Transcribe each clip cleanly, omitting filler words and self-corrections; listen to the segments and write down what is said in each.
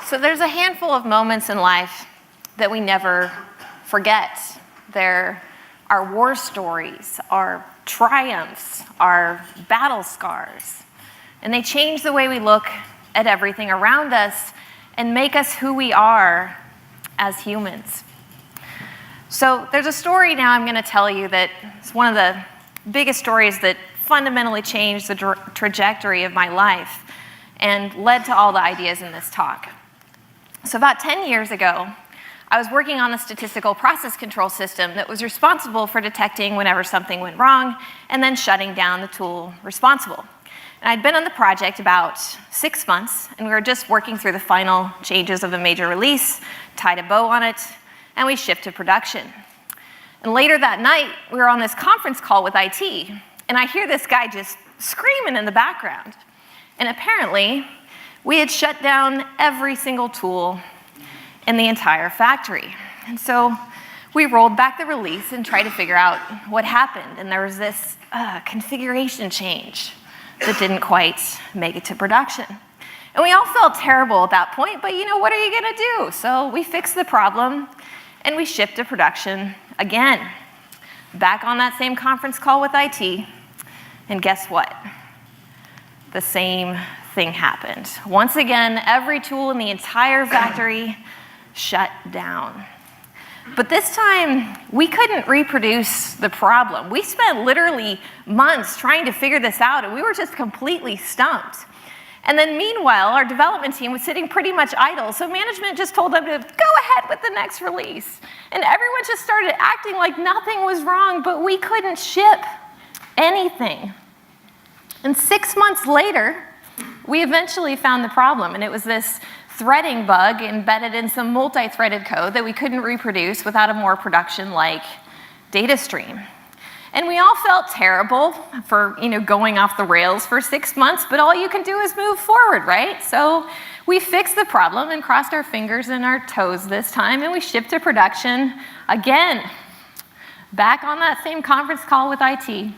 So there's a handful of moments in life that we never forget. There are war stories, our triumphs, our battle scars. And they change the way we look at everything around us and make us who we are as humans. So there's a story now I'm going to tell you that is one of the biggest stories that fundamentally changed the trajectory of my life and led to all the ideas in this talk. So about 10 years ago, I was working on a statistical process control system that was responsible for detecting whenever something went wrong and then shutting down the tool responsible. And I'd been on the project about 6 months, and we were just working through the final changes of a major release, tied a bow on it, and we shipped to production. And later that night, we were on this conference call with IT, and I hear this guy just screaming in the background. And apparently, we had shut down every single tool in the entire factory. And so we rolled back the release and tried to figure out what happened. And there was this configuration change that didn't quite make it to production. And we all felt terrible at that point, but what are you gonna do? So we fixed the problem and we shipped to production again. Back on that same conference call with IT, and guess what? The same thing happened. Once again, every tool in the entire factory shut down. But this time, we couldn't reproduce the problem. We spent literally months trying to figure this out, and we were just completely stumped. And then meanwhile, our development team was sitting pretty much idle, so management just told them to go ahead with the next release. And everyone just started acting like nothing was wrong, but we couldn't ship anything. And 6 months later, we eventually found the problem, and it was this threading bug embedded in some multi-threaded code that we couldn't reproduce without a more production-like data stream. And we all felt terrible for going off the rails for 6 months, but all you can do is move forward, right? So we fixed the problem and crossed our fingers and our toes this time, and we shipped to production again, back on that same conference call with IT.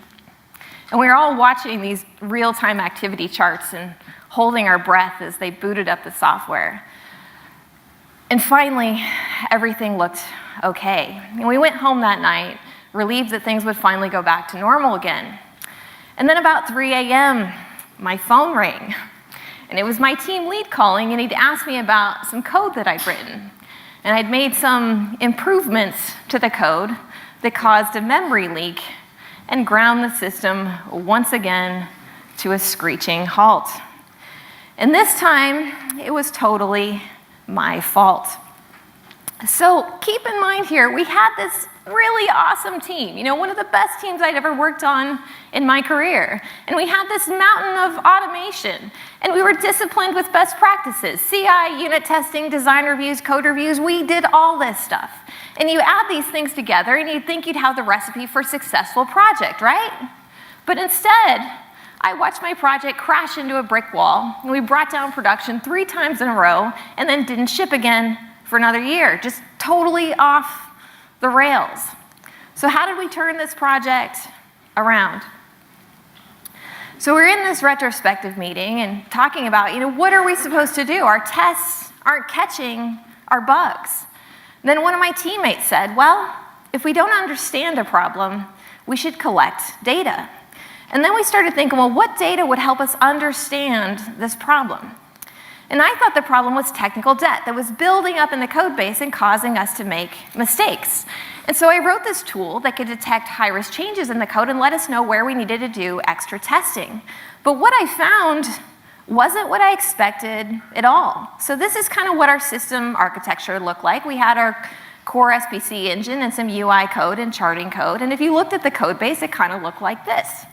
And we were all watching these real-time activity charts and holding our breath as they booted up the software. And finally, everything looked okay. And we went home that night, relieved that things would finally go back to normal again. And then about 3 a.m., my phone rang. And it was my team lead calling, and he'd asked me about some code that I'd written. And I'd made some improvements to the code that caused a memory leak and ground the system once again to a screeching halt. And this time, it was totally my fault. So keep in mind here, we had this really awesome team, one of the best teams I'd ever worked on in my career. And we had this mountain of automation, and we were disciplined with best practices, CI, unit testing, design reviews, code reviews. We did all this stuff. And you add these things together, and you'd think you'd have the recipe for a successful project, right? But instead, I watched my project crash into a brick wall, and we brought down production 3 times in a row, and then didn't ship again for another year, just totally off the rails. So how did we turn this project around? So we're in this retrospective meeting and talking about, what are we supposed to do? Our tests aren't catching our bugs. Then one of my teammates said, well, if we don't understand a problem, we should collect data. And then we started thinking, well, what data would help us understand this problem? And I thought the problem was technical debt that was building up in the code base and causing us to make mistakes. And so I wrote this tool that could detect high-risk changes in the code and let us know where we needed to do extra testing. But what I found wasn't what I expected at all. So this is kind of what our system architecture looked like. We had our core SPC engine and some UI code and charting code. And if you looked at the code base, it kind of looked like this.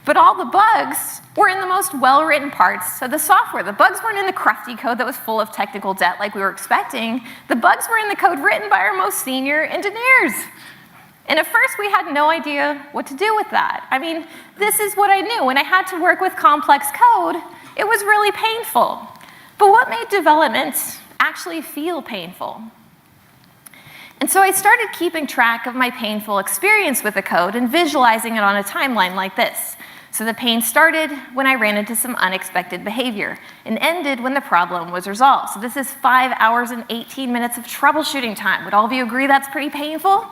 But all the bugs were in the most well-written parts of the software. The bugs weren't in the crufty code that was full of technical debt like we were expecting. The bugs were in the code written by our most senior engineers. And at first, we had no idea what to do with that. This is what I knew. When I had to work with complex code, it was really painful. But what made development actually feel painful? And so I started keeping track of my painful experience with the code and visualizing it on a timeline like this. So the pain started when I ran into some unexpected behavior and ended when the problem was resolved. So this is 5 hours and 18 minutes of troubleshooting time. Would all of you agree that's pretty painful?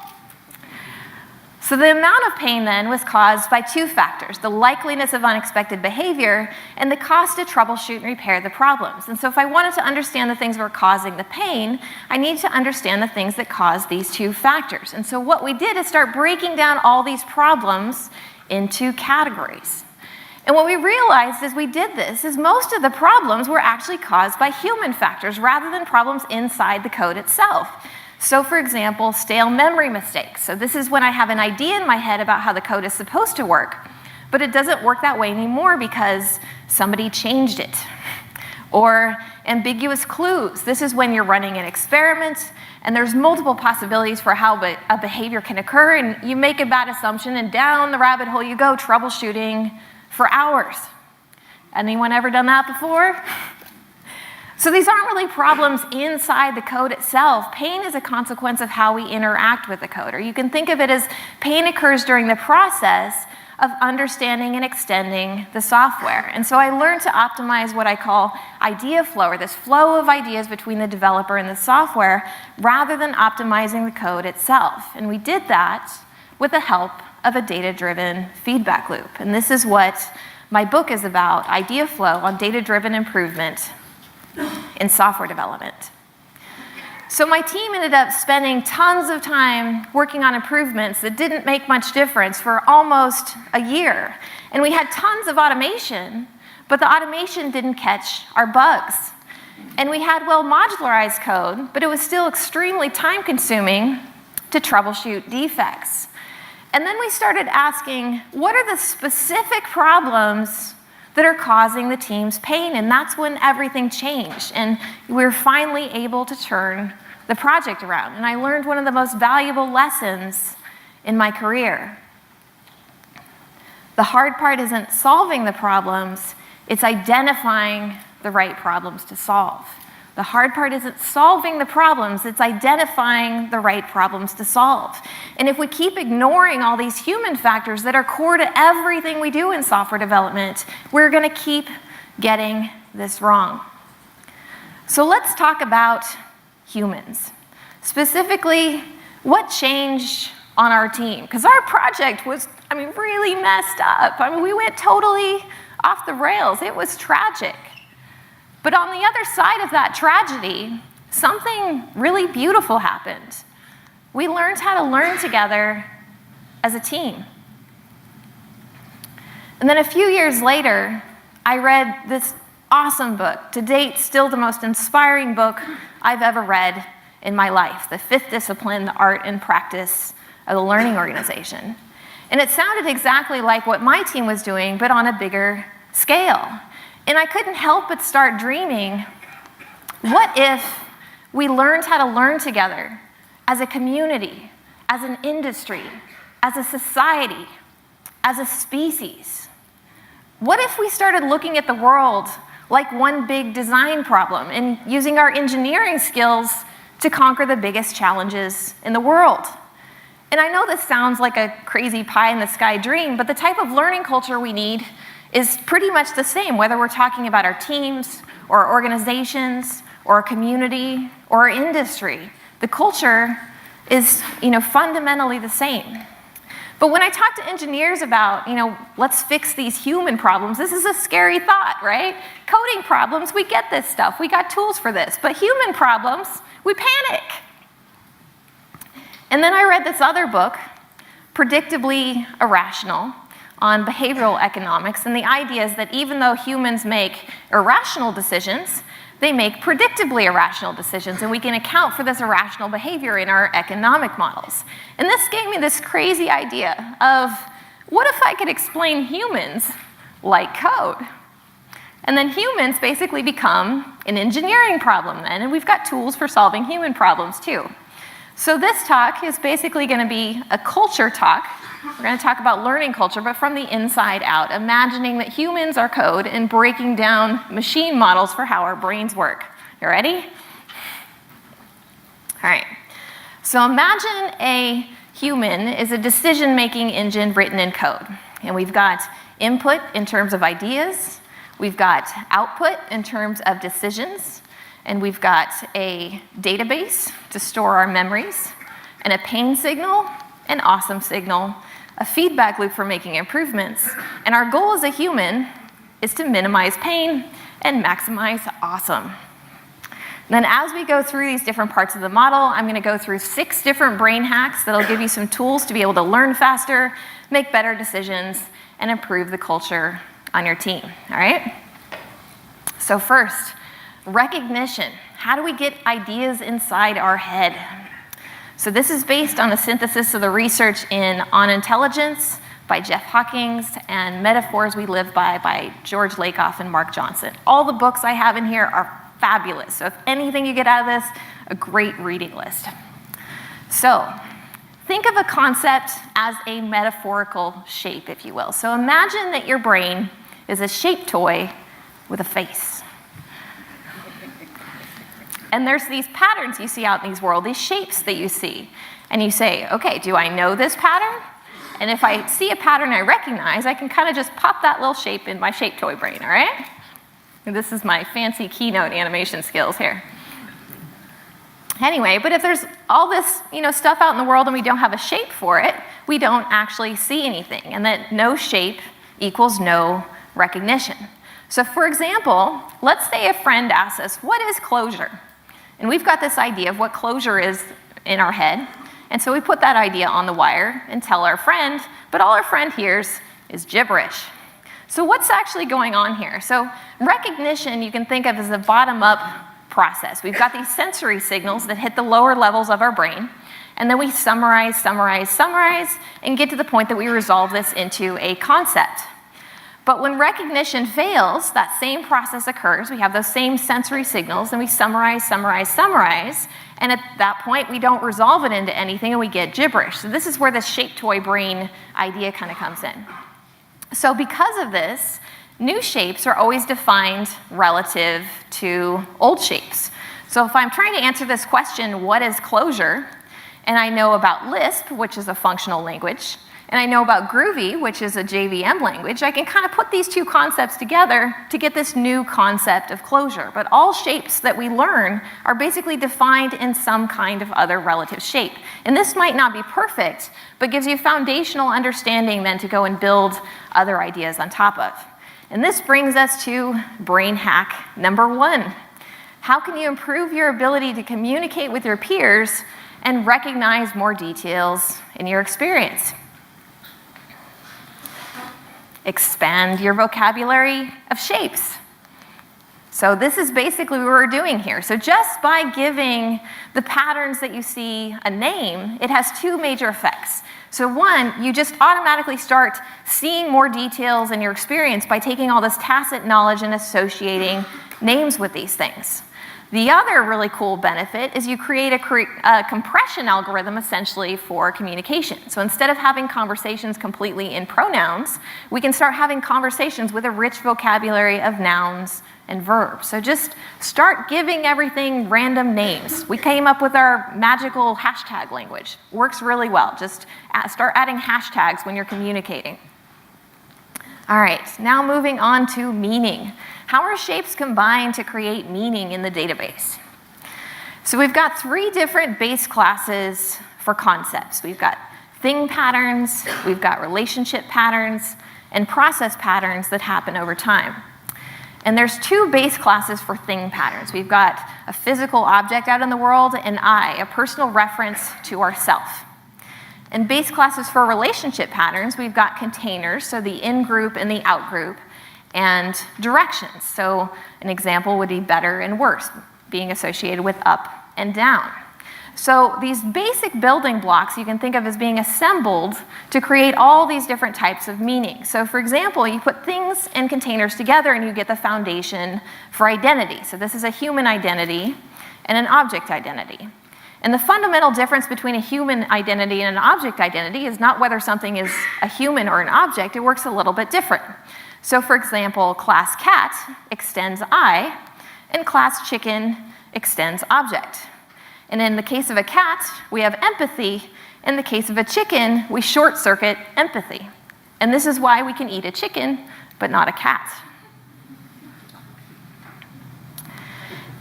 So the amount of pain then was caused by two factors, the likeliness of unexpected behavior and the cost to troubleshoot and repair the problems. And so if I wanted to understand the things that were causing the pain, I need to understand the things that caused these two factors. And so what we did is start breaking down all these problems into categories. And what we realized as we did this is most of the problems were actually caused by human factors rather than problems inside the code itself. So for example, stale memory mistakes. So this is when I have an idea in my head about how the code is supposed to work, but it doesn't work that way anymore because somebody changed it. Or ambiguous clues. This is when you're running an experiment and there's multiple possibilities for how a behavior can occur, and you make a bad assumption and down the rabbit hole you go, troubleshooting for hours. Anyone ever done that before? So these aren't really problems inside the code itself. Pain is a consequence of how we interact with the code. Or you can think of it as pain occurs during the process of understanding and extending the software. And so I learned to optimize what I call idea flow, or this flow of ideas between the developer and the software, rather than optimizing the code itself. And we did that with the help of a data-driven feedback loop. And this is what my book is about, Idea Flow on Data-Driven Improvement in Software Development. So my team ended up spending tons of time working on improvements that didn't make much difference for almost a year. And we had tons of automation, but the automation didn't catch our bugs. And we had well-modularized code, but it was still extremely time-consuming to troubleshoot defects. And then we started asking, what are the specific problems that are causing the team's pain? And that's when everything changed. And we were finally able to turn the project around. And I learned one of the most valuable lessons in my career. The hard part isn't solving the problems, it's identifying the right problems to solve. The hard part isn't solving the problems, it's identifying the right problems to solve. And if we keep ignoring all these human factors that are core to everything we do in software development, we're going to keep getting this wrong. So let's talk about humans. Specifically, what changed on our team? Because our project was, really messed up. We went totally off the rails. It was tragic. But on the other side of that tragedy, something really beautiful happened. We learned how to learn together as a team. And then a few years later, I read this awesome book, to date still the most inspiring book I've ever read in my life, The Fifth Discipline, The Art and Practice of the Learning Organization. And it sounded exactly like what my team was doing, but on a bigger scale. And I couldn't help but start dreaming, what if we learned how to learn together as a community, as an industry, as a society, as a species? What if we started looking at the world like one big design problem and using our engineering skills to conquer the biggest challenges in the world? And I know this sounds like a crazy pie-in-the-sky dream, but the type of learning culture we need is pretty much the same, whether we're talking about our teams or our organizations or a community or our industry. The culture is, fundamentally the same. But when I talk to engineers about, let's fix these human problems, this is a scary thought, right? Coding problems, we get this stuff, we got tools for this. But human problems, we panic. And then I read this other book, Predictably Irrational, on behavioral economics, and the idea is that even though humans make irrational decisions, they make predictably irrational decisions, and we can account for this irrational behavior in our economic models. And this gave me this crazy idea of, what if I could explain humans like code? And then humans basically become an engineering problem then, and we've got tools for solving human problems too. So this talk is basically going to be a culture talk. We're going to talk about learning culture, but from the inside out, imagining that humans are code and breaking down machine models for how our brains work. You ready? All right. So imagine a human is a decision-making engine written in code. And we've got input in terms of ideas, we've got output in terms of decisions, and we've got a database to store our memories, and a pain signal, an awesome signal, a feedback loop for making improvements, and our goal as a human is to minimize pain and maximize awesome. Then as we go through these different parts of the model, I'm going to go through 6 different brain hacks that'll give you some tools to be able to learn faster, make better decisions, and improve the culture on your team, all right? So first, recognition. How do we get ideas inside our head? So this is based on a synthesis of the research in On Intelligence by Jeff Hawkins and Metaphors We Live by George Lakoff and Mark Johnson. All the books I have in here are fabulous. So if anything you get out of this, a great reading list. So think of a concept as a metaphorical shape, if you will. So imagine that your brain is a shape toy with a face. And there's these patterns you see out in these world, these shapes that you see. And you say, okay, do I know this pattern? And if I see a pattern I recognize, I can kind of just pop that little shape in my shape toy brain, all right? And this is my fancy keynote animation skills here. Anyway, but if there's all this, stuff out in the world and we don't have a shape for it, we don't actually see anything. And that no shape equals no recognition. So for example, let's say a friend asks us, what is closure? And we've got this idea of what closure is in our head. And so we put that idea on the wire and tell our friend, but all our friend hears is gibberish. So what's actually going on here? So recognition you can think of as a bottom-up process. We've got these sensory signals that hit the lower levels of our brain, and then we summarize, and get to the point that we resolve this into a concept. But when recognition fails, that same process occurs. We have those same sensory signals, and we summarize, and at that point, we don't resolve it into anything, and we get gibberish. So this is where the shape toy brain idea kind of comes in. So because of this, new shapes are always defined relative to old shapes. So if I'm trying to answer this question, what is closure? And I know about Lisp, which is a functional language, and I know about Groovy, which is a JVM language, I can kind of put these two concepts together to get this new concept of closure. But all shapes that we learn are basically defined in some kind of other relative shape. And this might not be perfect, but gives you foundational understanding then to go and build other ideas on top of. And this brings us to brain hack number 1. How can you improve your ability to communicate with your peers and recognize more details in your experience? Expand your vocabulary of shapes. So this is basically what we're doing here. So just by giving the patterns that you see a name, it has 2 major effects. So one, you just automatically start seeing more details in your experience by taking all this tacit knowledge and associating names with these things. The other really cool benefit is you create a compression algorithm essentially for communication. So instead of having conversations completely in pronouns, we can start having conversations with a rich vocabulary of nouns and verbs. So just start giving everything random names. We came up with our magical hashtag language. Works really well. Just start adding hashtags when you're communicating. All right, now moving on to meaning. How are shapes combined to create meaning in the database? So we've got 3 different base classes for concepts. We've got thing patterns, we've got relationship patterns, and process patterns that happen over time. And there's 2 base classes for thing patterns. We've got a physical object out in the world, and I, a personal reference to ourself. And base classes for relationship patterns, we've got containers, so the in-group and the out-group, and directions. So an example would be better and worse, being associated with up and down. So these basic building blocks you can think of as being assembled to create all these different types of meaning. So for example, you put things and containers together and you get the foundation for identity. So this is a human identity and an object identity. And the fundamental difference between a human identity and an object identity is not whether something is a human or an object, it works a little bit different. So for example, class cat extends I, and class chicken extends object. And in the case of a cat, we have empathy. In the case of a chicken, we short circuit empathy. And this is why we can eat a chicken, but not a cat.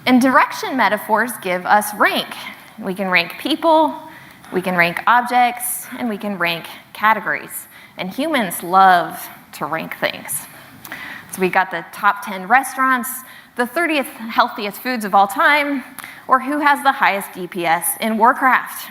And direction metaphors give us rank. We can rank people, we can rank objects, and we can rank categories. And humans love to rank things. So we got the top 10 restaurants, the 30th healthiest foods of all time, or who has the highest DPS in Warcraft.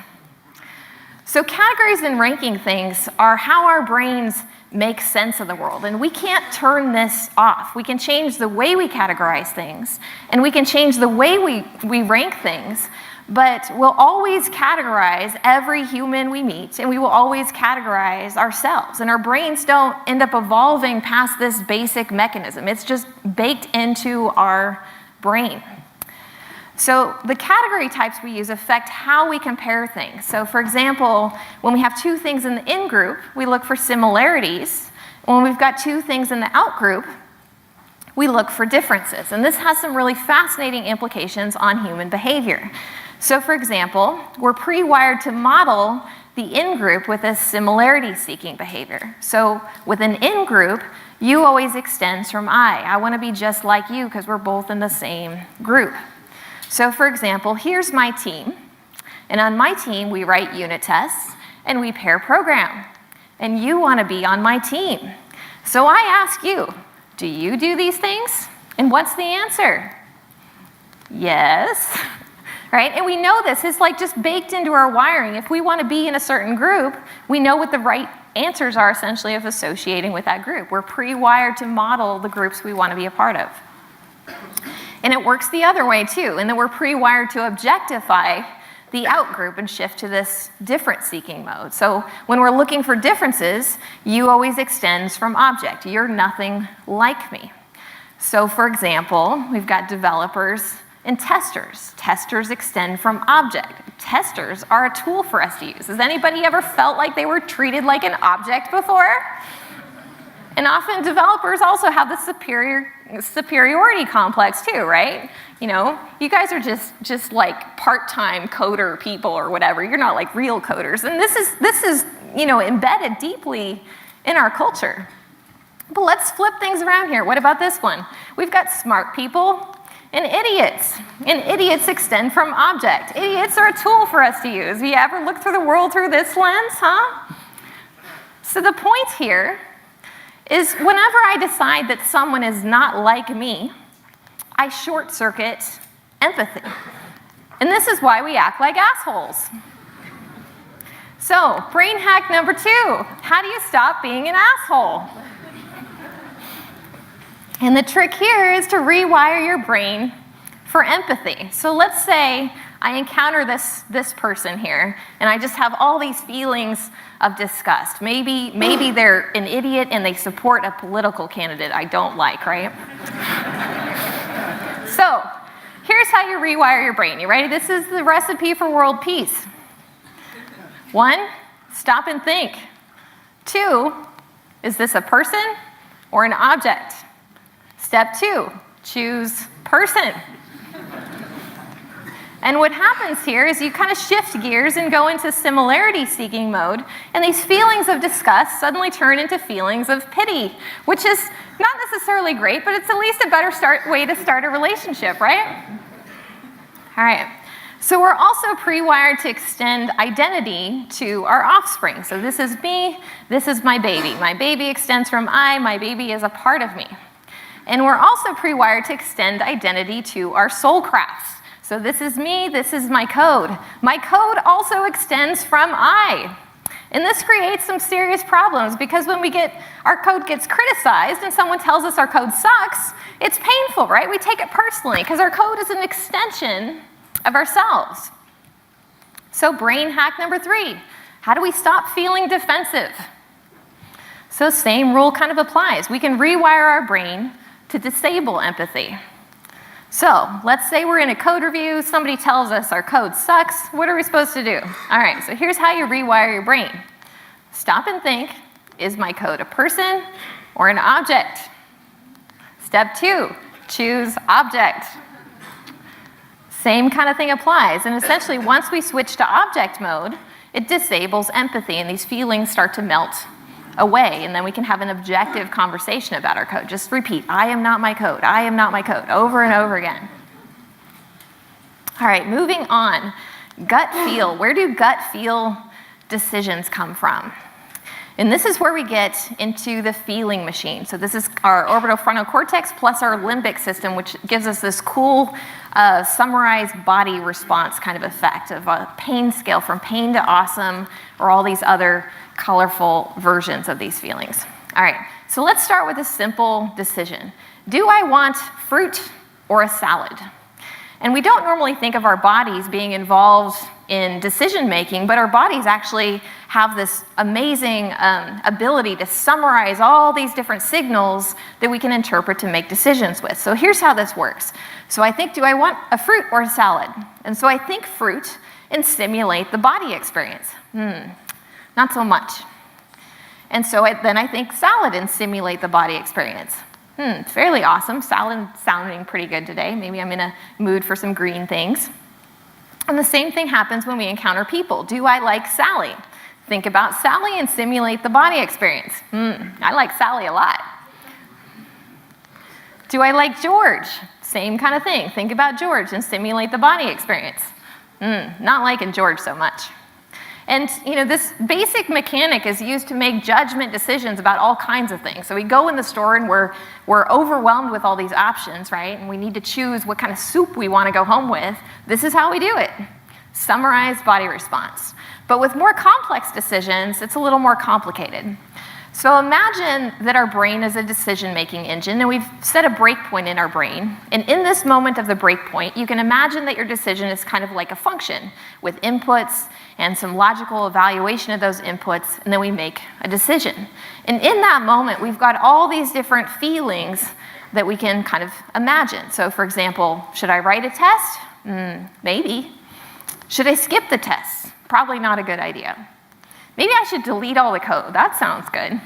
So categories and ranking things are how our brains make sense of the world, and we can't turn this off. We can change the way we categorize things, and we can change the way we rank things, but we'll always categorize every human we meet, and we will always categorize ourselves, and our brains don't end up evolving past this basic mechanism. It's just baked into our brain. So the category types we use affect how we compare things. So for example, when we have two things in the in group, we look for similarities. When we've got two things in the out group, we look for differences. And this has some really fascinating implications on human behavior. So for example, we're pre-wired to model the in group with a similarity-seeking behavior. So with an in group, you always extends from I. I want to be just like you because we're both in the same group. So for example, here's my team, and on my team we write unit tests and we pair program, and you want to be on my team. So I ask you, do you do these things? And what's the answer? Yes, right? And we know this, it's like just baked into our wiring. If we want to be in a certain group, we know what the right answers are essentially of associating with that group. We're pre-wired to model the groups we want to be a part of. And it works the other way too, and then we're pre-wired to objectify the out group and shift to this difference seeking mode. So when we're looking for differences, you always extends from object. You're nothing like me. So for example, we've got developers and testers. Testers extend from object. Testers are a tool for us to use. Has anybody ever felt like they were treated like an object before? And often developers also have the superiority complex too, right? You know, you guys are just like part-time coder people or whatever. You're not like real coders. And this is, you know, embedded deeply in our culture. But let's flip things around here. What about this one? We've got smart people and idiots. And idiots extend from object. Idiots are a tool for us to use. You ever look through the world through this lens, huh? So the point here is whenever I decide that someone is not like me, I short-circuit empathy. And this is why we act like assholes. So, brain hack number 2, how do you stop being an asshole? And the trick here is to rewire your brain for empathy. So let's say I encounter this person here, and I just have all these feelings of disgust. Maybe they're an idiot and they support a political candidate I don't like, right? So here's how you rewire your brain. You ready? This is the recipe for world peace. 1, stop and think. 2, is this a person or an object? Step 2, choose person. And what happens here is you kind of shift gears and go into similarity-seeking mode, and these feelings of disgust suddenly turn into feelings of pity, which is not necessarily great, but it's at least a better way to start a relationship, right? All right. So we're also pre-wired to extend identity to our offspring. So this is me, this is my baby. My baby extends from I, my baby is a part of me. And we're also pre-wired to extend identity to our soul crafts. So this is me, this is my code. My code also extends from I. And this creates some serious problems because when our code gets criticized and someone tells us our code sucks, it's painful, right? We take it personally because our code is an extension of ourselves. So brain hack number 3, how do we stop feeling defensive? So same rule kind of applies. We can rewire our brain to disable empathy. So let's say we're in a code review, somebody tells us our code sucks, what are we supposed to do? All right, so here's how you rewire your brain. Stop and think, is my code a person or an object? Step 2, choose object. Same kind of thing applies, and essentially once we switch to object mode, it disables empathy and these feelings start to melt away, and then we can have an objective conversation about our code. Just repeat, I am not my code, I am not my code, over and over again. All right, moving on. Gut feel. Where do gut feel decisions come from? And this is where we get into the feeling machine. So this is our orbitofrontal cortex plus our limbic system, which gives us this cool summarized body response kind of effect of a pain scale from pain to awesome, or all these other colorful versions of these feelings. All right, so let's start with a simple decision. Do I want fruit or a salad? And we don't normally think of our bodies being involved in decision making, but our bodies actually have this amazing ability to summarize all these different signals that we can interpret to make decisions with. So here's how this works. So I think, do I want a fruit or a salad? And so I think fruit and simulate the body experience. Not so much. And so then I think salad and simulate the body experience. Fairly awesome. Salad sounding pretty good today. Maybe I'm in a mood for some green things. And the same thing happens when we encounter people. Do I like Sally? Think about Sally and simulate the body experience. I like Sally a lot. Do I like George? Same kind of thing. Think about George and simulate the body experience. Not liking George so much. And this basic mechanic is used to make judgment decisions about all kinds of things. So we go in the store and we're overwhelmed with all these options, right? And we need to choose what kind of soup we want to go home with. This is how we do it. Summarize body response. But with more complex decisions, it's a little more complicated. So imagine that our brain is a decision-making engine, and we've set a breakpoint in our brain. And in this moment of the breakpoint, you can imagine that your decision is kind of like a function with inputs and some logical evaluation of those inputs, and then we make a decision. And in that moment, we've got all these different feelings that we can kind of imagine. So for example, should I write a test? Maybe. Should I skip the test? Probably not a good idea. Maybe I should delete all the code. That sounds good.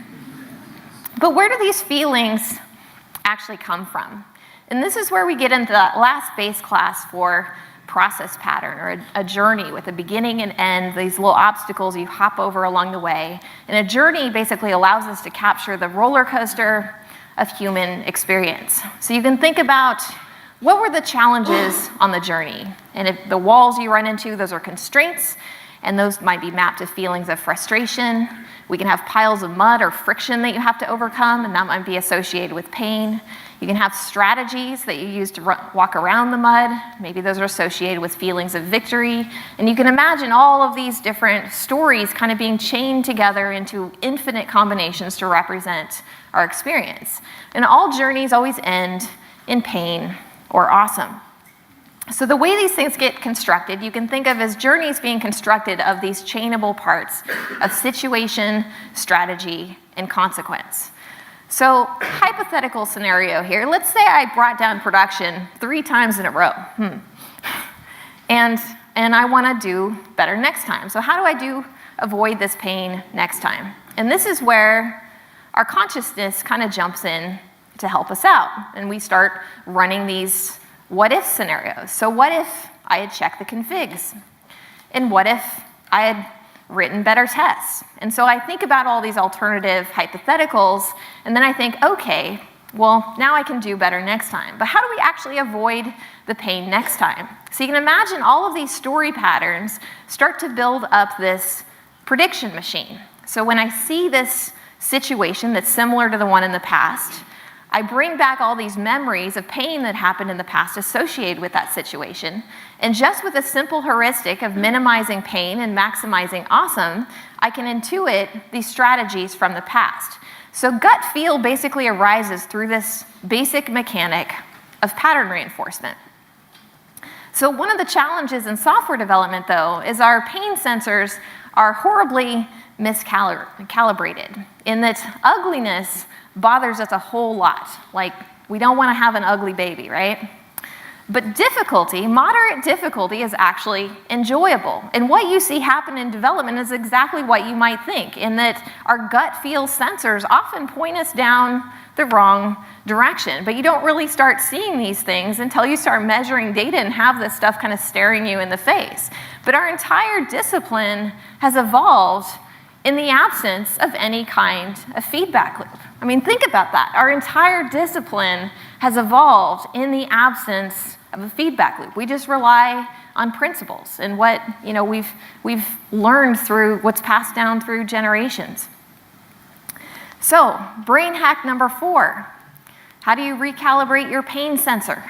But where do these feelings actually come from? And this is where we get into that last base class for process pattern, or a journey with a beginning and end, these little obstacles you hop over along the way. And a journey basically allows us to capture the roller coaster of human experience. So you can think about, what were the challenges on the journey? And if the walls you run into, those are constraints, and those might be mapped to feelings of frustration. We can have piles of mud or friction that you have to overcome, and that might be associated with pain. You can have strategies that you use to walk around the mud. Maybe those are associated with feelings of victory. And you can imagine all of these different stories kind of being chained together into infinite combinations to represent our experience. And all journeys always end in pain or awesome. So the way these things get constructed, you can think of as journeys being constructed of these chainable parts of situation, strategy, and consequence. So hypothetical scenario here. Let's say I brought down production 3 times in a row. And I want to do better next time. So how do I avoid this pain next time? And this is where our consciousness kind of jumps in to help us out. And we start running these what-if scenarios. So what if I had checked the configs? And what if I had written better tests? And so I think about all these alternative hypotheticals, and then I think, okay, well, now I can do better next time. But how do we actually avoid the pain next time? So you can imagine all of these story patterns start to build up this prediction machine. So when I see this situation that's similar to the one in the past, I bring back all these memories of pain that happened in the past associated with that situation. And just with a simple heuristic of minimizing pain and maximizing awesome, I can intuit these strategies from the past. So gut feel basically arises through this basic mechanic of pattern reinforcement. So one of the challenges in software development, though, is our pain sensors are horribly miscalibrated in that ugliness bothers us a whole lot. Like, we don't want to have an ugly baby, right? But difficulty, moderate difficulty, is actually enjoyable. And what you see happen in development is exactly what you might think, in that our gut feel sensors often point us down the wrong direction. But you don't really start seeing these things until you start measuring data and have this stuff kind of staring you in the face. But our entire discipline has evolved in the absence of any kind of feedback loop. I mean, think about that. Our entire discipline has evolved in the absence of a feedback loop. We just rely on principles and what we've learned through what's passed down through generations. So, brain hack number 4. How do you recalibrate your pain sensor?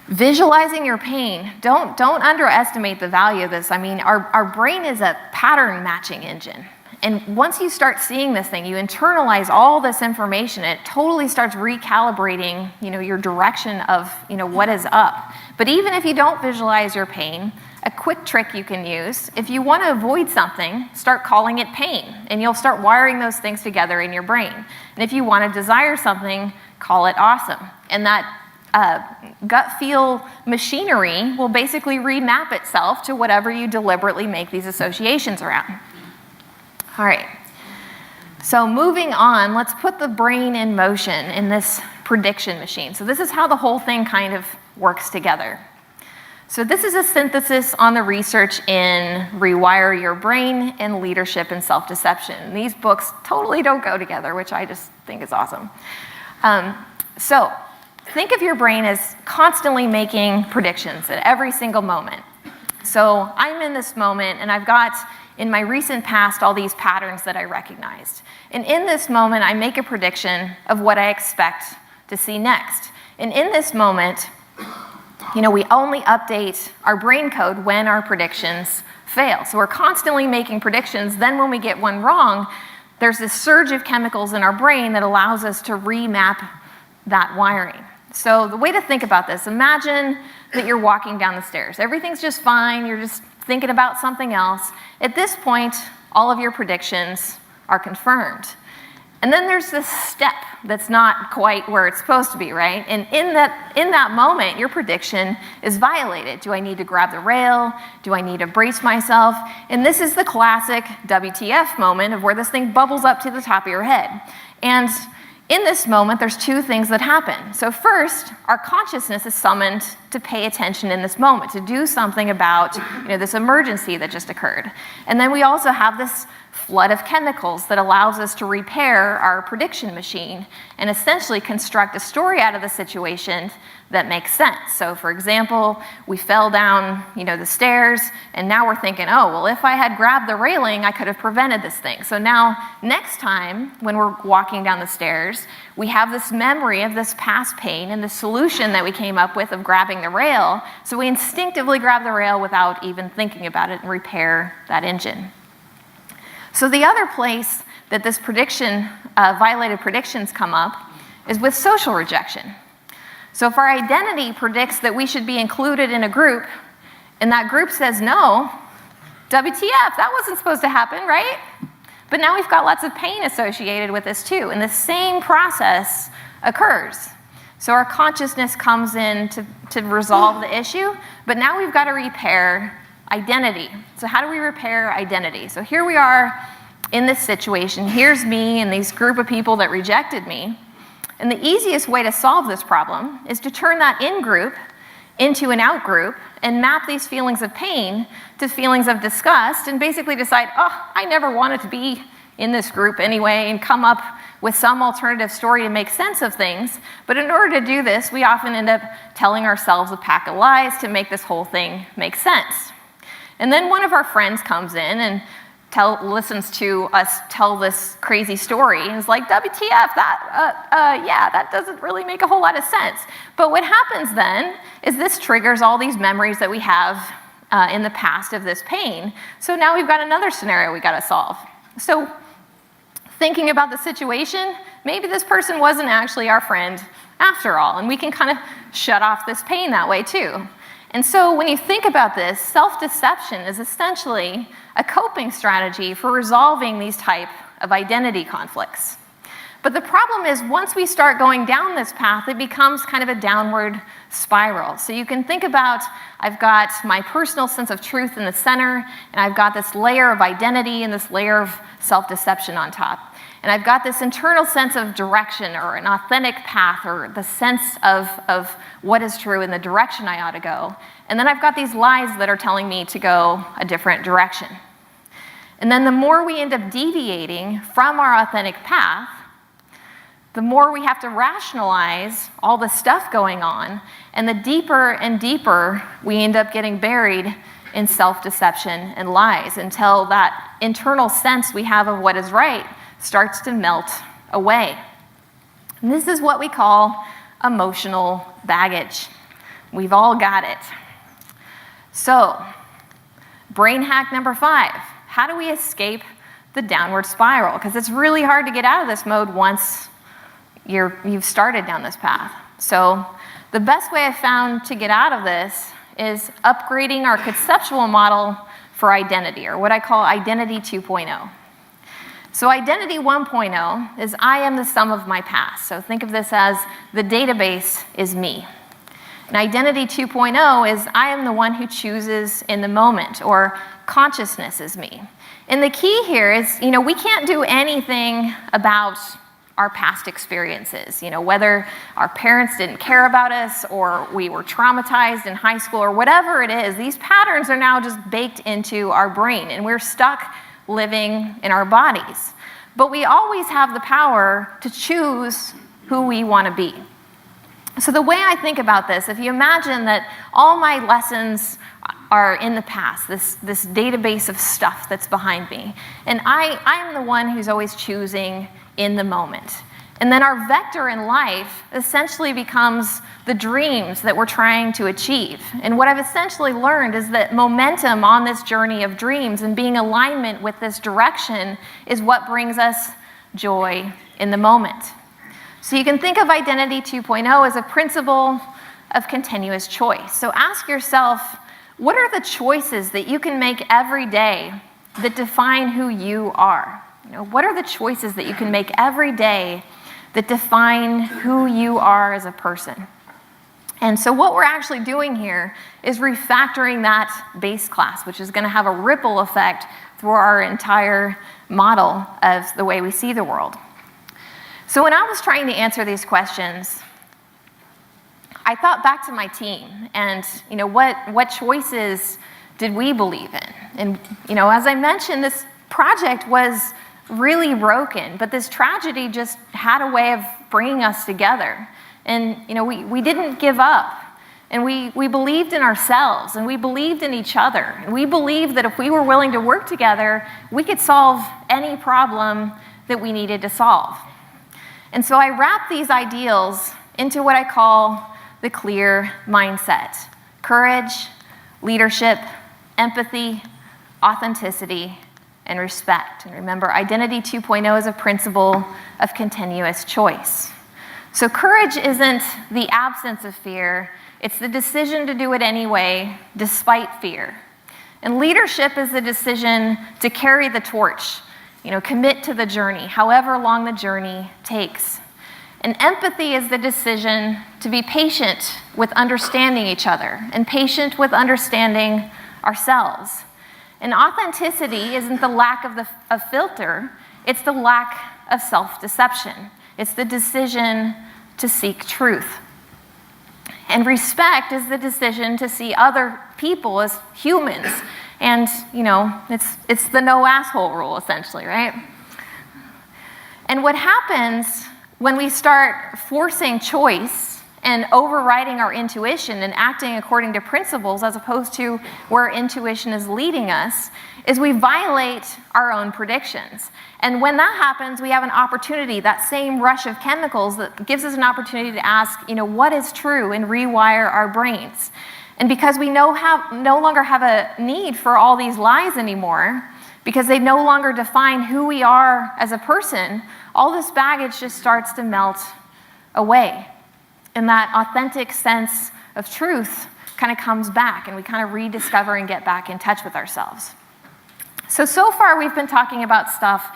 Visualizing your pain. Don't underestimate the value of this. I mean, our brain is a pattern matching engine. And once you start seeing this thing, you internalize all this information, it totally starts recalibrating, your direction of, what is up. But even if you don't visualize your pain, a quick trick you can use, if you want to avoid something, start calling it pain, and you'll start wiring those things together in your brain. And if you want to desire something, call it awesome. And that gut feel machinery will basically remap itself to whatever you deliberately make these associations around. All right, so moving on, let's put the brain in motion in this prediction machine. So this is how the whole thing kind of works together. So this is a synthesis on the research in Rewire Your Brain and Leadership and Self-Deception. These books totally don't go together, which I just think is awesome. So think of your brain as constantly making predictions at every single moment. So I'm in this moment, and I've got, in my recent past, all these patterns that I recognized. And in this moment, I make a prediction of what I expect to see next. And in this moment, we only update our brain code when our predictions fail. So we're constantly making predictions. Then when we get one wrong, there's this surge of chemicals in our brain that allows us to remap that wiring. So the way to think about this, imagine that you're walking down the stairs. Everything's just fine. You're just thinking about something else. At this point, all of your predictions are confirmed. And then there's this step that's not quite where it's supposed to be, right? And in that moment, your prediction is violated. Do I need to grab the rail? Do I need to brace myself? And this is the classic WTF moment of where this thing bubbles up to the top of your head. And in this moment, there's two things that happen. So first, our consciousness is summoned to pay attention in this moment, to do something about this emergency that just occurred. And then we also have this flood of chemicals that allows us to repair our prediction machine and essentially construct a story out of the situation that makes sense. So for example, we fell down the stairs, and now we're thinking, oh, well, if I had grabbed the railing, I could have prevented this thing. So now next time when we're walking down the stairs, we have this memory of this past pain and the solution that we came up with of grabbing the rail. So we instinctively grab the rail without even thinking about it and repair that engine. So the other place that this violated predictions come up is with social rejection. So if our identity predicts that we should be included in a group, and that group says no, WTF, that wasn't supposed to happen, right? But now we've got lots of pain associated with this too, and the same process occurs. So our consciousness comes in to resolve the issue, but now we've got to repair identity. So how do we repair identity? So here we are in this situation. Here's me and these group of people that rejected me. And the easiest way to solve this problem is to turn that in-group into an out-group and map these feelings of pain to feelings of disgust and basically decide, oh, I never wanted to be in this group anyway, and come up with some alternative story to make sense of things. But in order to do this, we often end up telling ourselves a pack of lies to make this whole thing make sense. And then one of our friends comes in and listens to us tell this crazy story and is like, WTF, that doesn't really make a whole lot of sense. But what happens then is this triggers all these memories that we have in the past of this pain. So now we've got another scenario we got to solve. So thinking about the situation, maybe this person wasn't actually our friend after all, and we can kind of shut off this pain that way too. And so when you think about this, self-deception is essentially a coping strategy for resolving these type of identity conflicts. But the problem is once we start going down this path, it becomes kind of a downward spiral. So you can think about, I've got my personal sense of truth in the center, and I've got this layer of identity and this layer of self-deception on top. And I've got this internal sense of direction or an authentic path or the sense of what is true in the direction I ought to go. And then I've got these lies that are telling me to go a different direction. And then the more we end up deviating from our authentic path, the more we have to rationalize all the stuff going on, and the deeper and deeper we end up getting buried in self-deception and lies until that internal sense we have of what is right starts to melt away. And this is what we call emotional baggage. We've all got it. So, brain hack number 5. How do we escape the downward spiral? Because it's really hard to get out of this mode once you've started down this path. So the best way I found to get out of this is upgrading our conceptual model for identity, or what I call identity 2.0. So identity 1.0 is I am the sum of my past. So think of this as the database is me. And identity 2.0 is I am the one who chooses in the moment, or consciousness is me. And the key here is, we can't do anything about our past experiences, whether our parents didn't care about us or we were traumatized in high school or whatever it is, these patterns are now just baked into our brain and we're stuck living in our bodies. But we always have the power to choose who we want to be. So the way I think about this, if you imagine that all my lessons are in the past, this database of stuff that's behind me, and I am the one who's always choosing in the moment. And then our vector in life essentially becomes the dreams that we're trying to achieve. And what I've essentially learned is that momentum on this journey of dreams and being in alignment with this direction is what brings us joy in the moment. So you can think of Identity 2.0 as a principle of continuous choice. So ask yourself, what are the choices that you can make every day that define who you are? What are the choices that you can make every day that define who you are as a person? And so what we're actually doing here is refactoring that base class, which is going to have a ripple effect through our entire model of the way we see the world. So when I was trying to answer these questions, I thought back to my team and, what choices did we believe in? And, as I mentioned, this project was really broken, but this tragedy just had a way of bringing us together. And, we didn't give up. And we believed in ourselves, and we believed in each other. And we believed that if we were willing to work together, we could solve any problem that we needed to solve. And so I wrap these ideals into what I call the C.L.E.A.R mindset: courage, leadership, empathy, authenticity, and respect. And remember, Identity 2.0 is a principle of continuous choice. So courage isn't the absence of fear, it's the decision to do it anyway, despite fear. And leadership is the decision to carry the torch, commit to the journey, however long the journey takes. And empathy is the decision to be patient with understanding each other and patient with understanding ourselves. And authenticity isn't the lack of filter, it's the lack of self-deception. It's the decision to seek truth. And respect is the decision to see other people as humans. And, it's the no asshole rule, essentially, right? And what happens when we start forcing choice and overriding our intuition and acting according to principles as opposed to where intuition is leading us is we violate our own predictions. And when that happens, we have an opportunity, that same rush of chemicals that gives us an opportunity to ask, what is true, and rewire our brains. And because we no longer have a need for all these lies anymore, because they no longer define who we are as a person, all this baggage just starts to melt away. And that authentic sense of truth kind of comes back, and we kind of rediscover and get back in touch with ourselves. So far we've been talking about stuff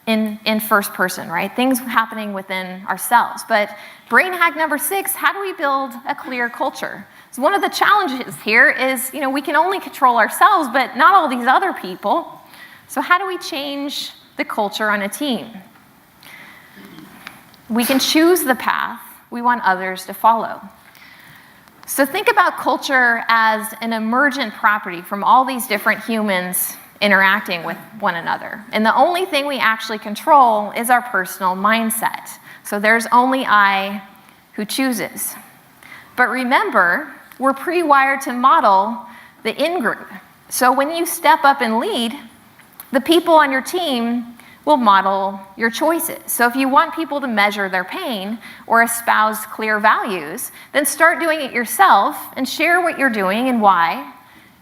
in first person, right? Things happening within ourselves. But brain hack number 6, how do we build a clear culture? So one of the challenges here is, we can only control ourselves, but not all these other people. So how do we change the culture on a team? We can choose the path we want others to follow. So think about culture as an emergent property from all these different humans interacting with one another. And the only thing we actually control is our personal mindset. So there's only I who chooses. But remember, we're pre-wired to model the in-group. So when you step up and lead, the people on your team will model your choices. So if you want people to measure their pain or espouse clear values, then start doing it yourself and share what you're doing and why,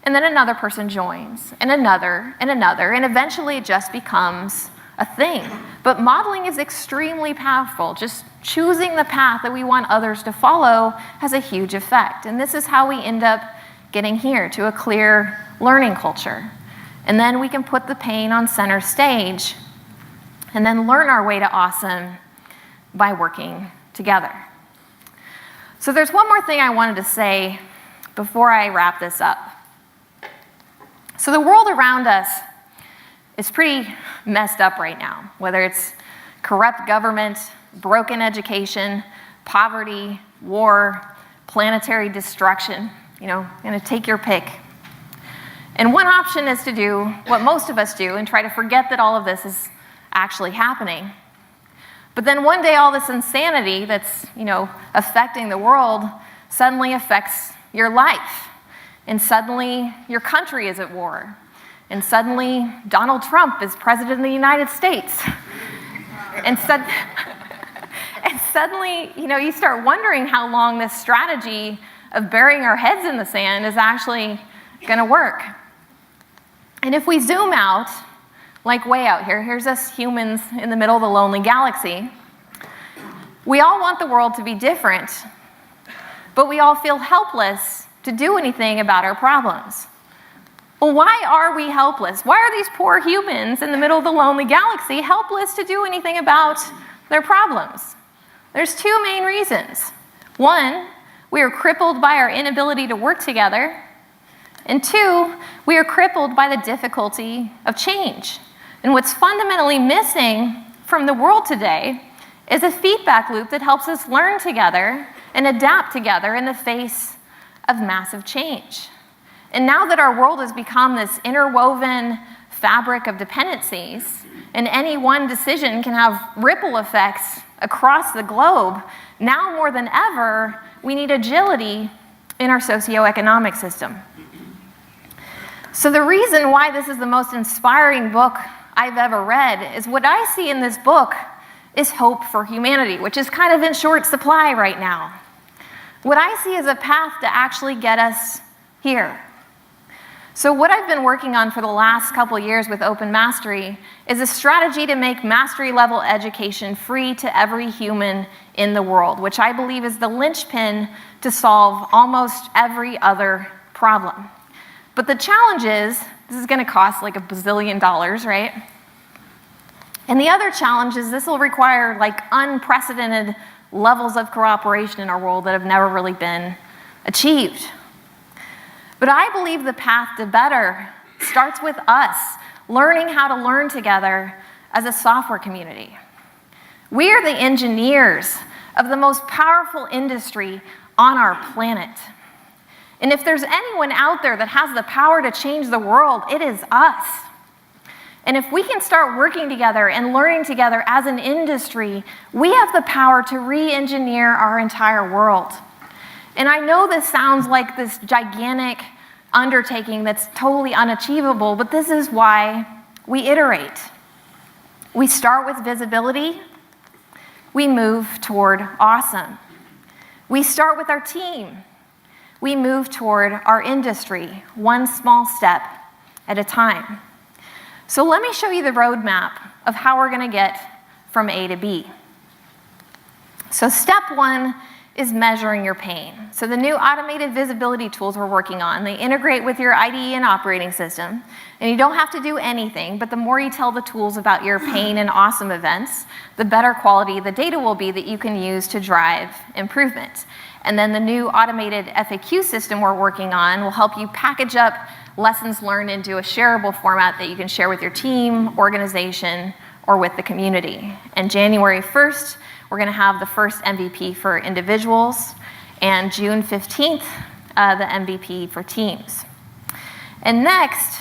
and then another person joins, and another, and eventually it just becomes a thing. But modeling is extremely powerful. Just choosing the path that we want others to follow has a huge effect. And this is how we end up getting here, to a clear learning culture. And then we can put the pain on center stage and then learn our way to awesome by working together. So there's one more thing I wanted to say before I wrap this up. So the world around us is pretty messed up right now, whether it's corrupt government, broken education, poverty, war, planetary destruction, gonna take your pick. And one option is to do what most of us do and try to forget that all of this is actually happening. But then one day all this insanity that's, affecting the world suddenly affects your life. And suddenly your country is at war. And suddenly Donald Trump is president of the United States. And suddenly, you start wondering how long this strategy of burying our heads in the sand is actually gonna work. And if we zoom out, like way out here, here's us humans in the middle of the lonely galaxy. We all want the world to be different, but we all feel helpless to do anything about our problems. Well, why are we helpless? Why are these poor humans in the middle of the lonely galaxy helpless to do anything about their problems? There's two main reasons. One, we are crippled by our inability to work together. And two, we are crippled by the difficulty of change. And what's fundamentally missing from the world today is a feedback loop that helps us learn together and adapt together in the face of massive change. And now that our world has become this interwoven fabric of dependencies, and any one decision can have ripple effects across the globe, now more than ever, we need agility in our socioeconomic system. So the reason why this is the most inspiring book I've ever read is what I see in this book is hope for humanity, which is kind of in short supply right now. What I see is a path to actually get us here. So what I've been working on for the last couple years with Open Mastery is a strategy to make mastery level education free to every human in the world, which I believe is the linchpin to solve almost every other problem. But the challenge is, this is gonna cost like $1 bazillion, right? And the other challenge is this will require like unprecedented levels of cooperation in our world that have never really been achieved. But I believe the path to better starts with us learning how to learn together as a software community. We are the engineers of the most powerful industry on our planet. And if there's anyone out there that has the power to change the world, it is us. And if we can start working together and learning together as an industry, we have the power to re-engineer our entire world. And I know this sounds like this gigantic undertaking that's totally unachievable, but this is why we iterate. We start with visibility. We move toward awesome. We start with our team. We move toward our industry, one small step at a time. So let me show you the roadmap of how we're gonna get from A to B. So step one is measuring your pain. So the new automated visibility tools we're working on, they integrate with your IDE and operating system, and you don't have to do anything, but the more you tell the tools about your pain and awesome events, the better quality the data will be that you can use to drive improvement. And then the new automated FAQ system we're working on will help you package up lessons learned into a shareable format that you can share with your team, organization, or with the community. And January 1st, we're gonna have the first MVP for individuals, and June 15th, the MVP for teams. And next,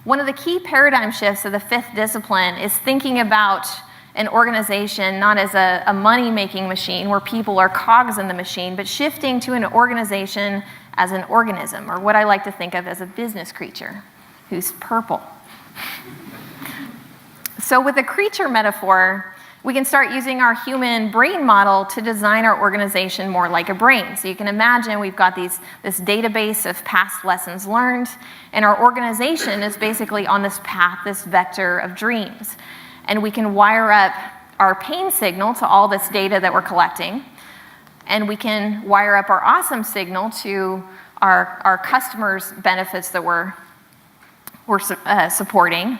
One of the key paradigm shifts of the fifth discipline is thinking about an organization not as a money-making machine where people are cogs in the machine, but shifting to an organization as an organism, or what I like to think of as a business creature who's purple. So with the creature metaphor, we can start using our human brain model to design our organization more like a brain. So you can imagine we've got this database of past lessons learned, and our organization is basically on this path, this vector of dreams. And we can wire up our pain signal to all this data that we're collecting, and we can wire up our awesome signal to our customers' benefits that we're supporting.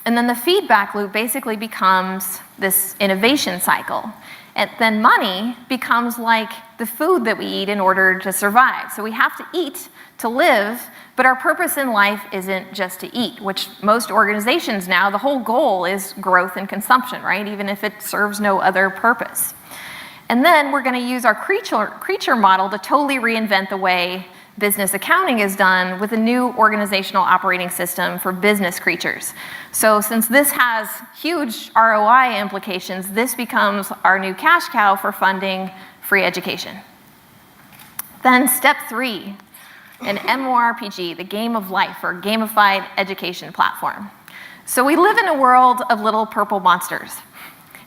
And then the feedback loop basically becomes this innovation cycle. And then money becomes like the food that we eat in order to survive. So we have to eat to live, but our purpose in life isn't just to eat, which most organizations now, the whole goal is growth and consumption, right? Even if it serves no other purpose. And then we're going to use our creature model to totally reinvent the way business accounting is done with a new organizational operating system for business creatures. So since this has huge ROI implications, this becomes our new cash cow for funding free education. Then step 3, an MMORPG, the game of life, or gamified education platform. So we live in a world of little purple monsters.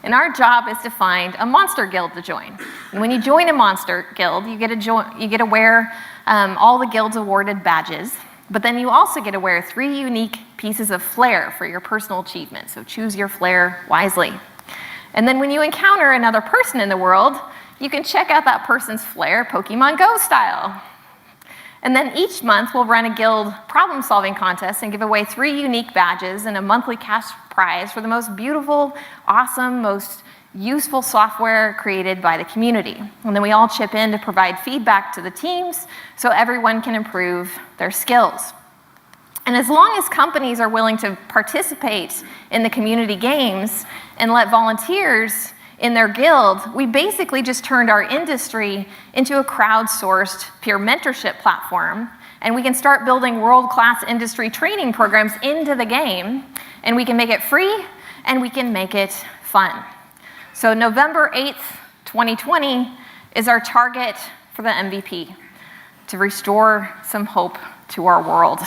And our job is to find a monster guild to join. And when you join a monster guild, you get to wear all the guild's awarded badges, but then you also get to wear 3 unique pieces of flair for your personal achievement. So choose your flair wisely. And then when you encounter another person in the world, you can check out that person's flair Pokemon Go style. And then each month we'll run a guild problem-solving contest and give away 3 unique badges and a monthly cash prize for the most beautiful, awesome, most useful software created by the community. And then we all chip in to provide feedback to the teams so everyone can improve their skills. And as long as companies are willing to participate in the community games and let volunteers in their guild, we basically just turned our industry into a crowdsourced peer mentorship platform, and we can start building world-class industry training programs into the game, and we can make it free, and we can make it fun. So November 8th, 2020 is our target for the MVP, to restore some hope to our world.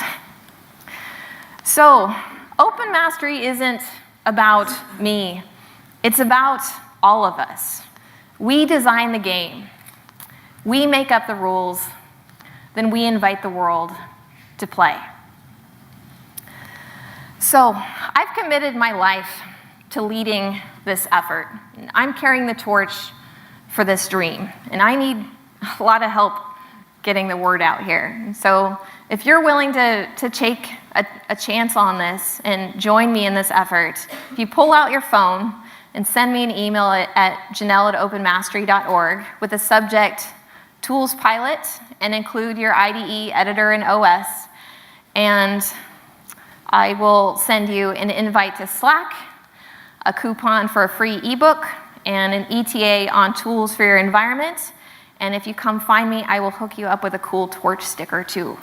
So open mastery isn't about me, it's about all of us. We design the game. We make up the rules. Then we invite the world to play. So I've committed my life to leading this effort. I'm carrying the torch for this dream, and I need a lot of help getting the word out here. And so if you're willing to take a chance on this and join me in this effort, if you pull out your phone and send me an email at Janelle@openmastery.org with the subject Tools Pilot, and include your IDE, editor, and OS. And I will send you an invite to Slack, a coupon for a free ebook, and an ETA on tools for your environment. And if you come find me, I will hook you up with a cool torch sticker too.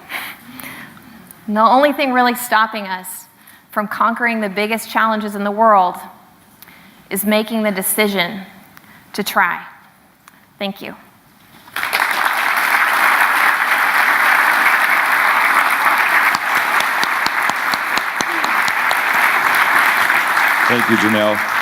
And the only thing really stopping us from conquering the biggest challenges in the world is making the decision to try. Thank you. Thank you, Janelle.